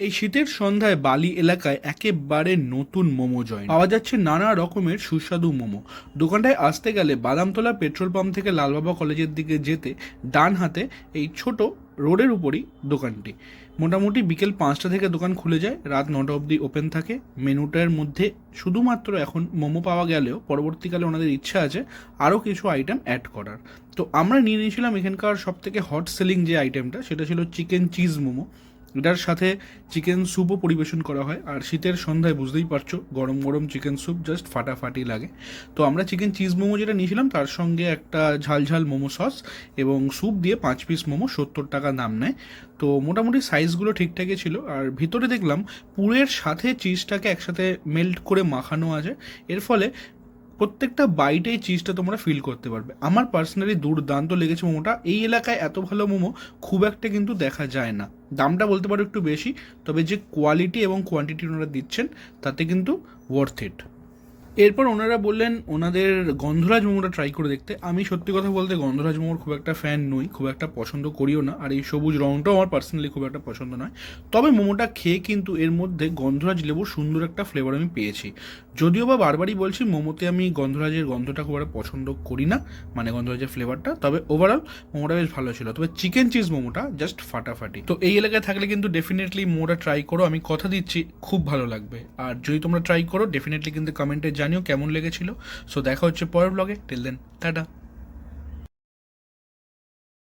এই শীতের সন্ধ্যায় বালি এলাকায় একেবারে নতুন মোমো জয়েন্ট পাওয়া যাচ্ছে নানা রকমের সুস্বাদু মোমো। দোকানটায় আসতে গেলে বাদামতলা পেট্রোল পাম্প থেকে লালবাবা কলেজের দিকে যেতে ডান হাতে এই ছোট রোডের উপরই দোকানটি। মোটামুটি বিকেল 5টা থেকে দোকান খুলে যায়, রাত 9টা অবধি ওপেন থাকে। মেনুটার মধ্যে শুধুমাত্র এখন মোমো পাওয়া গেলেও পরবর্তীকালে ওনাদের ইচ্ছা আছে আরও কিছু আইটেম অ্যাড করার। তো আমরা নিয়ে নিয়েছিলাম এখানকার সবথেকে হট সেলিং যে আইটেমটা, সেটা ছিল চিকেন চিজ মোমো। এটার সাথে চিকেন স্যুপও পরিবেশন করা হয়, আর শীতের সন্ধ্যায় বুঝতেই পারছো গরম গরম চিকেন স্যুপ জাস্ট ফাটাফাটি লাগে। তো আমরা চিকেন চিজ মোমো যেটা নিয়েছিলাম তার সঙ্গে একটা ঝাল ঝাল মোমো সস এবং স্যুপ দিয়ে 5 পিস মোমো 70 টাকা দাম নেয়। তো মোটামুটি সাইজগুলো ঠিকঠাকই ছিল, আর ভিতরে দেখলাম পুরের সাথে চিজটাকে একসাথে মেল্ট করে মাখানো আছে। এর ফলে প্রত্যেকটা বাইটেই চিজটা তোমরা ফিল করতে পারবে। আমার পার্সোনালি দুর্দান্ত লেগেছে মোমোটা। এই এলাকায় এত ভালো মোমো খুব একটা কিন্তু দেখা যায় না। দামটা বলতে পারো একটু বেশি, তবে যে কোয়ালিটি এবং কোয়ান্টিটি ওনারা দিচ্ছেন তাতে কিন্তু ওয়ার্থ ইট। এরপর ওনারা বললেন ওনাদের গন্ধরাজ মোমোটা ট্রাই করে দেখতে। আমি সত্যি কথা বলতে গন্ধরাজ মোমোর খুব একটা ফ্যান নই, খুব একটা পছন্দ করিও না, আর এই সবুজ রঙটাও আমার পার্সোনালি খুব একটা পছন্দ নয়। তবে মোমোটা খেয়ে কিন্তু এর মধ্যে গন্ধরাজ লেবুর সুন্দর একটা ফ্লেভার আমি পেয়েছি। যদিও বা বারবারই বলছি মোমোতে আমি গন্ধরাজের গন্ধটা খুব একটা পছন্দ করি না, মানে গন্ধরাজের ফ্লেভারটা। তবে ওভারঅল মোমোটা বেশ ভালো ছিল। তবে চিকেন চিজ মোমোটা জাস্ট ফাটাফাটি। তো এই এলাকায় থাকলে কিন্তু ডেফিনেটলি মোমোটা ট্রাই করো, আমি কথা দিচ্ছি খুব ভালো লাগবে। আর যদি তোমরা ট্রাই করো ডেফিনেটলি কিন্তু কমেন্টে জানিও কেমন লেগেছিল। সো দেখা হচ্ছে পরের ব্লগে। Till then tata.